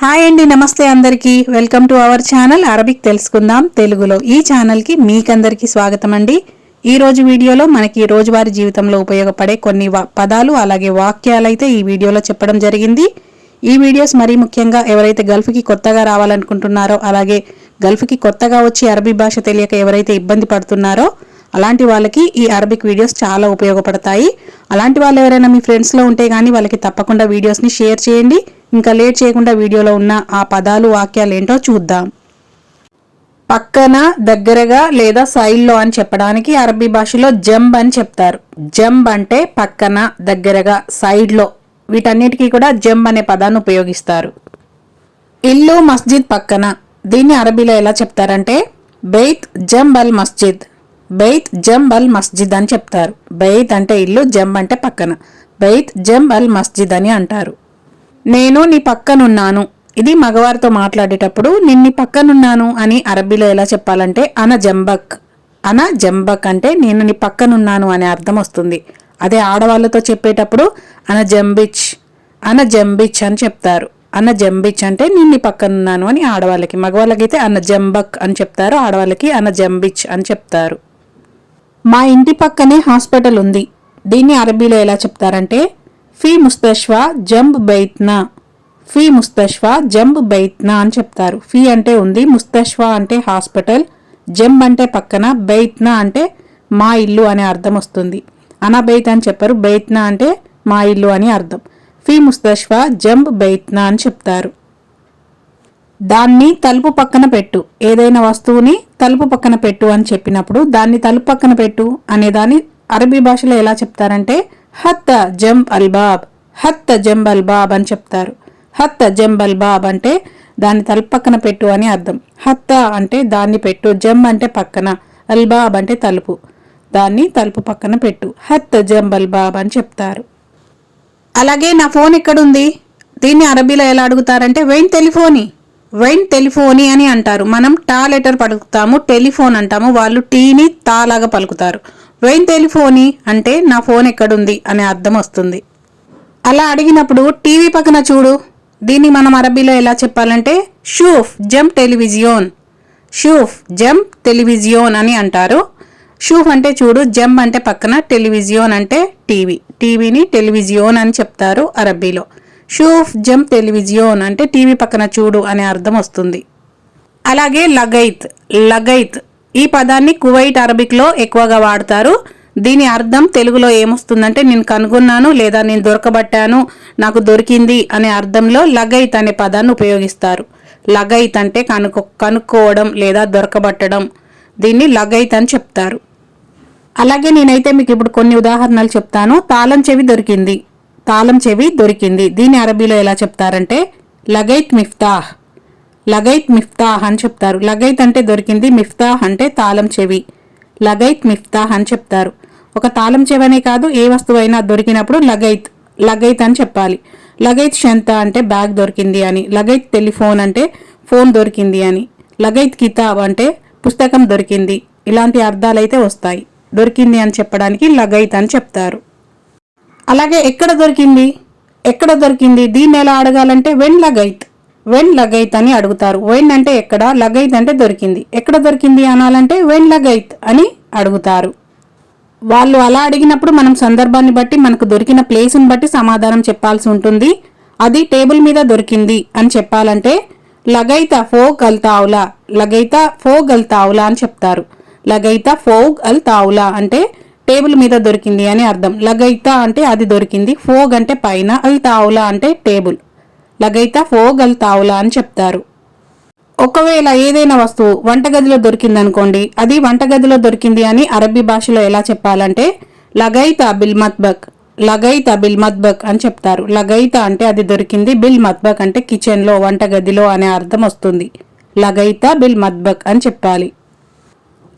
Hi అండి, నమస్తే అందరికీ. Welcome to our channel Arabic తెలుసుకుందాం తెలుగులో. ఈ ఛానల్కి మీకందరికీ స్వాగతం అండి. ఈ రోజు వీడియోలో మనకి రోజువారీ జీవితంలో ఉపయోగపడే కొన్ని పదాలు అలాగే వాక్యాలు అయితే ఈ వీడియోలో చెప్పడం జరిగింది. ఈ వీడియోస్ మరీ ముఖ్యంగా ఎవరైతే గల్ఫ్కి కొత్తగా రావాలనుకుంటున్నారో అలాగే గల్ఫ్కి కొత్తగా వచ్చి అరబీ భాష తెలియక ఎవరైతే ఇబ్బంది పడుతున్నారో అలాంటి వాళ్ళకి ఈ అరబిక్ వీడియోస్ చాలా ఉపయోగపడతాయి. అలాంటి వాళ్ళు ఎవరైనా మీ ఫ్రెండ్స్లో ఉంటే కానీ వాళ్ళకి తప్పకుండా వీడియోస్ని షేర్ చేయండి. ఇంకా లేట్ చేయకుండా వీడియోలో ఉన్న ఆ పదాలు వాక్యాలు ఏంటో చూద్దాం. పక్కన, దగ్గరగా లేదా సైడ్లో అని చెప్పడానికి అరబీ భాషలో జంబ్ అని చెప్తారు. జంబ్ అంటే పక్కన, దగ్గరగా, సైడ్లో, వీటన్నిటికీ కూడా జంబ్ అనే పదాన్ని ఉపయోగిస్తారు. ఇల్లు మస్జిద్ పక్కన, దీన్ని అరబీలో ఎలా చెప్తారంటే బెయిత్ జంబ్ అల్ మస్జిద్. బెయిత్ జంబ్ అల్ మస్జిద్ అని చెప్తారు. బెయిత్ అంటే ఇల్లు, జంబ్ అంటే పక్కన. బెయిత్ జంబ్ అల్ మస్జిద్ అని అంటారు. నేను నీ పక్కనున్నాను, ఇది మగవారితో మాట్లాడేటప్పుడు నేను నీ పక్కనున్నాను అని అరబీలో ఎలా చెప్పాలంటే అన జంబక్. అన జంబక్ అంటే నేను నీ పక్కనున్నాను అనే అర్థం వస్తుంది. అదే ఆడవాళ్ళతో చెప్పేటప్పుడు అన జంబిచ్, అన జంబిచ్ అని చెప్తారు. అన జంబిచ్ అంటే నేను నీ పక్కనున్నాను అని ఆడవాళ్ళకి. మగవాళ్ళకైతే అన జంబక్ అని చెప్తారు, ఆడవాళ్ళకి అన జంబిచ్ అని చెప్తారు. మా ఇంటి పక్కనే హాస్పిటల్ ఉంది, దీన్ని అరబీలో ఎలా చెప్తారంటే ఫీ ముస్తష్వా జంబ్ బైత్నా. ఫీ ముస్తష్వా జంబ్ బైత్నా అని చెప్తారు. ఫీ అంటే ఉంది, ముస్తష్వా అంటే హాస్పిటల్, జంబ్ అంటే పక్కన, బైత్నా అంటే మా ఇల్లు అనే అర్థం వస్తుంది. అనా బైత్ అని చెప్పారు, బైత్నా అంటే మా ఇల్లు అని అర్థం. ఫీ ముస్తష్వా జంబ్ బైత్నా అని చెప్తారు. దాన్ని తలుపు పక్కన పెట్టు, ఏదైనా వస్తువుని తలుపు పక్కన పెట్టు అని చెప్పినప్పుడు దాన్ని తలుపు పక్కన పెట్టు అనే దాన్ని అరబీ భాషలో ఎలా చెప్తారంటే హత్త జంబ్ అల్ బాబ్. హత్త జంబ్ అల్ బాబ్ అని చెప్తారు. హత్త జంబ్ అల్ బాబ్ అంటే దాన్ని తలుపు పక్కన పెట్టు అని అర్థం. హత్త అంటే దాన్ని పెట్టు, జంబ్ అంటే పక్కన, అల్ బాబ్ అంటే తలుపు, దాన్ని తలుపు పక్కన పెట్టు. హత్త జంబ్ అల్ బాబ్ అని చెప్తారు. అలాగే నా ఫోన్ ఎక్కడుంది, దీన్ని అరబీలో ఎలా అడుగుతారంటే వెయిన్ టెలిఫోనీ. వెయిన్ టెలిఫోనీ అని అంటారు. మనం టా లెటర్ పలుకుతాము, టెలిఫోన్ అంటాము, వాళ్ళు టీని తా లాగా పలుకుతారు. వెయిన్ టెలిఫోనీ అంటే నా ఫోన్ ఎక్కడుంది అనే అర్థం వస్తుంది. అలా అడిగినప్పుడు టీవీ పక్కన చూడు, దీన్ని మనం అరబీలో ఎలా చెప్పాలంటే షూఫ్ జమ్ టెలివిజియోన్. షూఫ్ జమ్ టెలివిజియోన్ అని అంటారు. షూఫ్ అంటే చూడు, జమ్ అంటే పక్కన, టెలివిజియోన్ అంటే టీవీ, టీవీని టెలివిజియోన్ అని చెప్తారు అరబీలో. షూఫ్ జమ్ టెలివిజియోన్ అంటే టీవీ పక్కన చూడు అనే అర్థం వస్తుంది. అలాగే లగైత్. లగైత్ ఈ పదాన్ని కువైట్ అరబిక్లో ఎక్కువగా వాడతారు. దీని అర్థం తెలుగులో ఏమొస్తుందంటే నేను కనుగొన్నాను లేదా నేను దొరకబట్టాను, నాకు దొరికింది అనే అర్థంలో లగైత్ అనే పదాన్ని ఉపయోగిస్తారు. లగైత్ అంటే కనుక్కోవడం లేదా దొరకబట్టడం, దీన్ని లగైత్ అని చెప్తారు. అలాగే నేనైతే మీకు ఇప్పుడు కొన్ని ఉదాహరణలు చెప్తాను. తాళం చెవి దొరికింది. తాళం చెవి దొరికింది, దీన్ని అరబీలో ఎలా చెప్తారంటే లగైత్ మిఫ్తాహ్. లగైత్ మిఫ్తాహ్ అని చెప్తారు. లగైత్ అంటే దొరికింది, మిఫ్తాహ్ అంటే తాళం చెవి, లగైత్ మిఫ్తాహ్ అని చెప్తారు. ఒక తాళం చెవనే కాదు, ఏ వస్తువైనా దొరికినప్పుడు లగైత్, లగైత్ అని చెప్పాలి. లగైత్ షంత అంటే బ్యాగ్ దొరికింది అని, లగైత్ టెలిఫోన్ అంటే ఫోన్ దొరికింది అని, లగైత్ కితాబ్ అంటే పుస్తకం దొరికింది. ఇలాంటి అర్థాలైతే వస్తాయి. దొరికింది అని చెప్పడానికి లగైత్ అని చెప్తారు. అలాగే ఎక్కడ దొరికింది, ఎక్కడ దొరికింది దీన్ని ఎలా అడగాలంటే వెన్ లగైత్. వెన్ లగైత్ అని అడుగుతారు. వెన్ అంటే ఎక్కడ, లగైత్ అంటే దొరికింది. ఎక్కడ దొరికింది అనాలంటే వెన్ లగైత్ అని అడుగుతారు. వాళ్ళు అలా అడిగినప్పుడు మనం సందర్భాన్ని బట్టి, మనకు దొరికిన ప్లేస్ని బట్టి సమాధానం చెప్పాల్సి ఉంటుంది. అది టేబుల్ మీద దొరికింది అని చెప్పాలంటే లగైత ఫోగ్ అల్ తావులా. లగైత ఫోగ్ అల్ తావులా అని చెప్తారు. లగైత ఫోగ్ అల్ తావులా అంటే టేబుల్ మీద దొరికింది అని అర్థం. లగైతా అంటే అది దొరికింది, ఫోగ్ అంటే పైన, అల్ తావులా అంటే టేబుల్. లగైతా ఫోగ్ అల్ తావులా అని చెప్తారు. ఒకవేళ ఏదైనా వస్తువు వంటగదిలో దొరికింది అనుకోండి, అది వంటగదిలో దొరికింది అని అరబీ భాషలో ఎలా చెప్పాలంటే లగైతా బిల్ మత్బక్. లగైతా బిల్ మత్బక్ అని చెప్తారు. లగైతా అంటే అది దొరికింది, బిల్ మత్బక్ అంటే కిచెన్లో, వంటగదిలో అనే అర్థం వస్తుంది. లగైతా బిల్ మత్బక్ అని చెప్పాలి.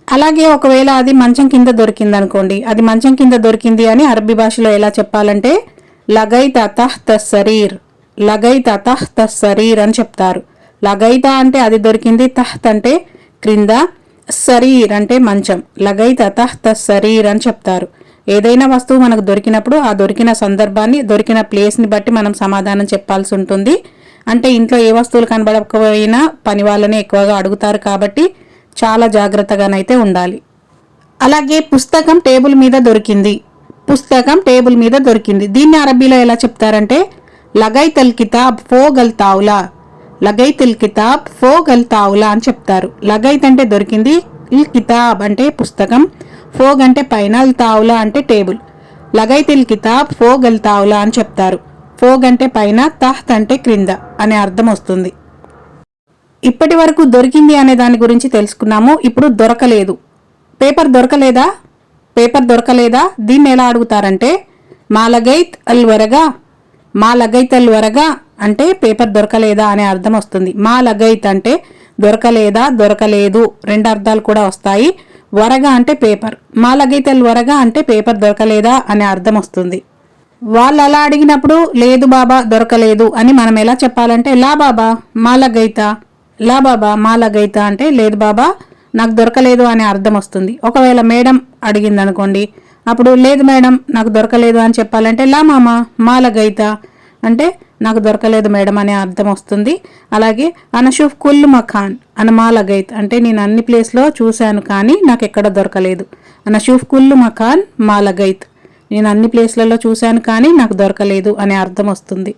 అలాగే ఒకవేళ అది మంచం కింద దొరికింది అనుకోండి, అది మంచం కింద దొరికింది అని అరబీ భాషలో ఎలా చెప్పాలంటే లగైత తహ్త సరీర్. లగైత తహ్త సరీర్ అని చెప్తారు. లగైత అంటే అది దొరికింది, తహ్త్ అంటే క్రింద, సరీర్ అంటే మంచం. లగైత తహ్త సరీర్ అని చెప్తారు. ఏదైనా వస్తువు మనకు దొరికినప్పుడు ఆ దొరికిన సందర్భాన్ని, దొరికిన ప్లేస్ని బట్టి మనం సమాధానం చెప్పాల్సి ఉంటుంది. అంటే ఇంట్లో ఏ వస్తువులు కనబడకపోయినా పని వాళ్ళని ఎక్కువగా అడుగుతారు కాబట్టి చాలా జాగ్రత్తగానైతే ఉండాలి. అలాగే పుస్తకం టేబుల్ మీద దొరికింది. పుస్తకం టేబుల్ మీద దొరికింది. దీన్ని అరబీలో ఎలా చెప్తారంటే లగైతల్ కితాబ్ ఫోగల్ తావులా. లగైతల్ కితాబ్ ఫోగల్ తావులా అని చెప్తారు. లగైత్ అంటే దొరికింది, ఇల్ కితాబ్ అంటే పుస్తకం, ఫోగ్ అంటే పైన, అల్ తావులా అంటే టేబుల్. లగైతిల్ కితాబ్ ఫోగల్ తావులా అని చెప్తారు. ఫోగ్ అంటే పైన, తహ్త్ అంటే క్రింద అనే అర్థం వస్తుంది. ఇప్పటి వరకు దొరికింది అనే దాని గురించి తెలుసుకున్నాము. ఇప్పుడు దొరకలేదు. పేపర్ దొరకలేదా? పేపర్ దొరకలేదా దీన్ని ఎలా అడుగుతారంటే మా లగైత్ అల్ వరగా. మా లగైత్ అల్ వరగా అంటే పేపర్ దొరకలేదా అనే అర్థం వస్తుంది. మా లగైత్ అంటే దొరకలేదా, దొరకలేదు, రెండు అర్థాలు కూడా వస్తాయి. వరగా అంటే పేపర్. మా లగైత్ అల్ వరగా అంటే పేపర్ దొరకలేదా అనే అర్థం వస్తుంది. వాళ్ళు అలా అడిగినప్పుడు లేదు బాబా దొరకలేదు అని మనం ఎలా చెప్పాలంటే లా బాబా మా లగైతా. లా బాబా మా లగైతా అంటే లేదు బాబా నాకు దొరకలేదు అనే అర్థం వస్తుంది. ఒకవేళ మేడం అడిగింది అనుకోండి, అప్పుడు లేదు మేడం నాకు దొరకలేదు అని చెప్పాలంటే లా మామ మా లగైతా అంటే నాకు దొరకలేదు మేడం అనే అర్థం వస్తుంది. అలాగే అనషుఫ్ కుల్ మఖాన్ అన మా లగైత్ అంటే నేను అన్ని ప్లేస్లో చూశాను కానీ నాకు ఎక్కడ దొరకలేదు. అనషుఫ్ కుల్ మఖాన్ మా లగైత్ నేను అన్ని ప్లేస్లలో చూశాను కానీ నాకు దొరకలేదు అనే అర్థం వస్తుంది.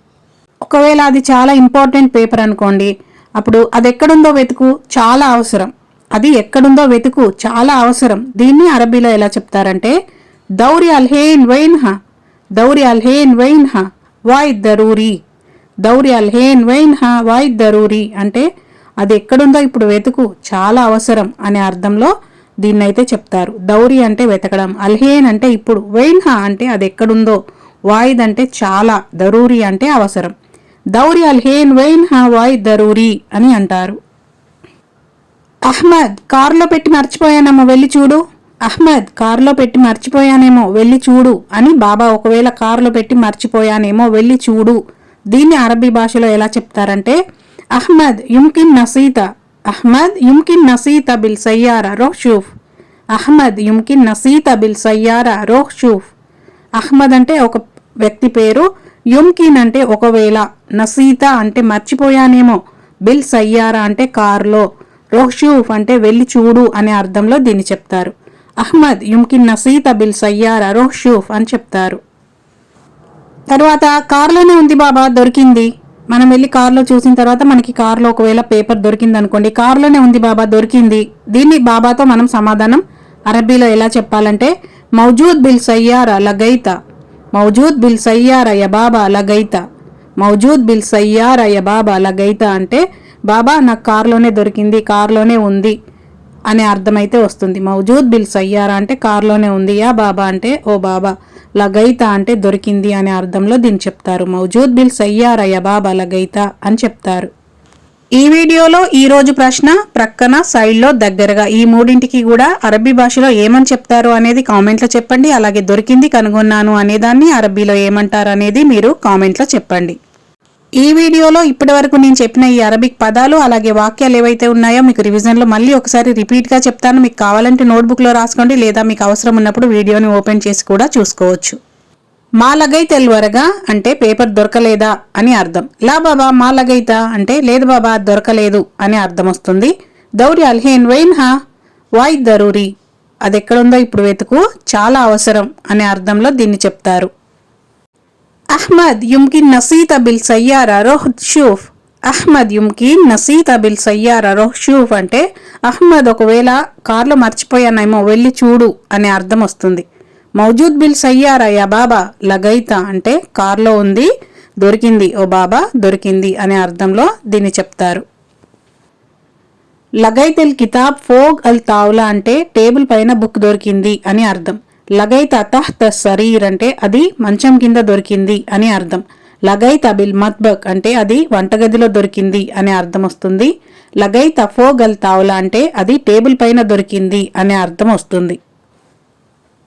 ఒకవేళ అది చాలా ఇంపార్టెంట్ పేపర్ అనుకోండి, అప్పుడు అది ఎక్కడుందో వెతుకు చాలా అవసరం. అది ఎక్కడుందో వెతుకు చాలా అవసరం. దీన్ని అరబీలో ఎలా చెప్తారంటే దౌరి అల్హేన్ వైన్హా. దౌరి అల్హేన్ వైన్హా వాయిద్ దరూరి. దౌరి అల్హేన్ వైన్హా వాయిద్ దరూరి అంటే అది ఎక్కడుందో ఇప్పుడు వెతుకు చాలా అవసరం అనే అర్థంలో దీన్నైతే చెప్తారు. దౌరి అంటే వెతకడం, అల్హేన్ అంటే ఇప్పుడు, వైన్హా అంటే అది ఎక్కడుందో, వాయిద్ అంటే చాలా, దరూరి అంటే అవసరం. దౌరి అల్హేన్ వైన్హా వాయిద్ దరూరి అని అంటారు. అహ్మద్ కారులో పెట్టి మర్చిపోయానేమో వెళ్ళి చూడు. అహ్మద్ కారులో పెట్టి మర్చిపోయానేమో వెళ్ళి చూడు అని బాబా ఒకవేళ కారులో పెట్టి మర్చిపోయానేమో వెళ్ళి చూడు. దీన్ని అరబీ భాషలో ఎలా చెప్తారంటే అహ్మద్ యుమ్కిన్ నసీత. అహ్మద్ యుమ్కిన్ నసీత బిల్ సయ్యారా రోహ్ షూఫ్. అహ్మద్ యుమ్కిన్ నసీత బిల్ సయ్యారా రోహ్ షూఫ్. అహ్మద్ అంటే ఒక వ్యక్తి పేరు, యుమ్కిన్ అంటే ఒకవేళ, నసీత అంటే మర్చిపోయానేమో, బిల్ సయ్యారా అంటే కారులో, రోహ్ షూఫ్ అంటే వెళ్ళి చూడు అనే అర్థంలో దీన్ని చెప్తారు. అహ్మద్ యుమ్కిన్ నసీత బిల్ సయ్యారా రోహ్ షూఫ్ అని చెప్తారు. తర్వాత కారులోనే ఉంది బాబా దొరికింది. మనం వెళ్ళి కారులో చూసిన తర్వాత మనకి కారులో ఒకవేళ పేపర్ దొరికింది అనుకోండి, కారులోనే ఉంది బాబా దొరికింది. దీన్ని బాబాతో మనం సమాధానం అరబీలో ఎలా చెప్పాలంటే మౌజూద్ బిల్ సయ్యారా లగైతా. మౌజూద్ బిల్ సయ్యారా య బాబా లగైతా. మౌజూద్ బిల్ సయ్యారా య బాబా లగైతా అంటే బాబా నాకు కారులోనే దొరికింది, కారులోనే ఉంది అనే అర్థమైతే వస్తుంది. మౌజూద్ బిల్ సయ్యారా అంటే కారులోనే ఉంది, యా బాబా అంటే ఓ బాబా, లగైతా అంటే దొరికింది అనే అర్థంలో దీన్ని చెప్తారు. మౌజూద్ బిల్ సయ్యారా య బాబా లగైతా అని చెప్తారు. ఈ వీడియోలో ఈ రోజు ప్రశ్న ప్రక్కన సైడ్లో దగ్గరగా ఈ మూడింటికి కూడా అరబీ భాషలో ఏమని చెప్తారు అనేది కామెంట్లో చెప్పండి. అలాగే దొరికింది కనుగొన్నాను అనేదాన్ని అరబీలో ఏమంటారు అనేది మీరు కామెంట్లో చెప్పండి. ఈ వీడియోలో ఇప్పటి వరకు నేను చెప్పిన ఈ అరబిక్ పదాలు అలాగే వాక్యాలు ఏవైతే ఉన్నాయో మీకు రివిజన్లో మళ్ళీ ఒకసారి రిపీట్గా చెప్తాను. మీకు కావాలంటే నోట్బుక్లో రాసుకోండి, లేదా మీకు అవసరం ఉన్నప్పుడు వీడియోని ఓపెన్ చేసి కూడా చూసుకోవచ్చు. మా లగైతల్ వరగా అంటే పేపర్ దొరకలేదా అని అర్థం. లా బాబా మా లగైతా అంటే లేదు బాబా దొరకలేదు అని అర్థం వస్తుంది. దౌరి అల్హేన్ వైన్హా వాయిద్ దరూరి అది ఎక్కడుందో ఇప్పుడు వెతుకు చాలా అవసరం అనే అర్థంలో దీన్ని చెప్తారు. అహ్మద్ యుమ్కిన్ నసీత బిల్ సయ్యారా రోహ్ షూఫ్. అహ్మద్ యుమ్కిన్ నసీత బిల్ సయ్యారా రోహ్ షూఫ్ అంటే అహ్మద్ ఒకవేళ కార్లో మర్చిపోయానేమో వెళ్ళి చూడు అనే అర్థం వస్తుంది. మౌజూద్ బిల్ సయ్యారా యా బాబా లగైతా అంటే కార్లో ఉంది, దొరికింది ఓ బాబా దొరికింది అనే అర్థంలో దీన్ని చెప్తారు. లగైతల్ కితాబ్ ఫోగ్ అల్ తావ్లా అంటే టేబుల్ పైన బుక్ దొరికింది అని అర్థం. లగైతా తహ్త సరీర్ అంటే అది మంచం కింద దొరికింది అని అర్థం. లగైతా బిల్ మత్బక్ అంటే అది వంటగదిలో దొరికింది అనే అర్థం వస్తుంది. లగైతా ఫోగ్ అల్ తావ్లా అంటే అది టేబుల్ పైన దొరికింది అనే అర్థం వస్తుంది.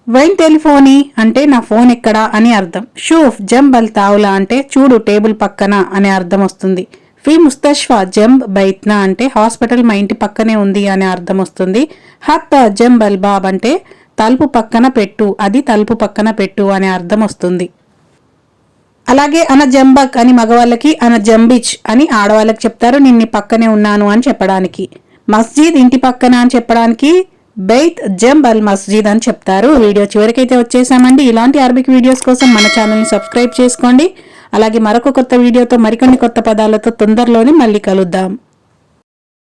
వైన్ టెలిఫోనీ అంటే నా ఫోన్ ఎక్కడా అని అర్థం. షూఫ్ జంబ్ అల్ తావ్లా అంటే చూడు టేబుల్ పక్కన అనే అర్థం వస్తుంది. ఫీ ముస్తష్ఫా జంబ్ బైత్నా అంటే హాస్పిటల్ మా ఇంటి పక్కనే ఉంది అనే అర్థం వస్తుంది. హత్త జంబ్ అల్ బాబ్ అంటే తలుపు పక్కన పెట్టు, అది తలుపు పక్కన పెట్టు అనే అర్థం వస్తుంది. అలాగే అన జంబక్ అని మగవాళ్ళకి, అన జంబిచ్ అని ఆడవాళ్ళకి చెప్తారు. నిన్ని పక్కనే ఉన్నాను అని చెప్పడానికి. మస్జిద్ ఇంటి పక్కన అని చెప్పడానికి బెయిత్ జంబ్ అల్ మస్జిద్ అని చెప్తారు. వీడియో చివరికైతే వచ్చేసామండి. ఇలాంటి అరబిక్ వీడియోస్ కోసం మన ఛానల్ని సబ్స్క్రైబ్ చేసుకోండి. అలాగే మరొక కొత్త వీడియోతో మరికొన్ని కొత్త పదాలతో తొందరలోనే మళ్ళీ కలుద్దాం.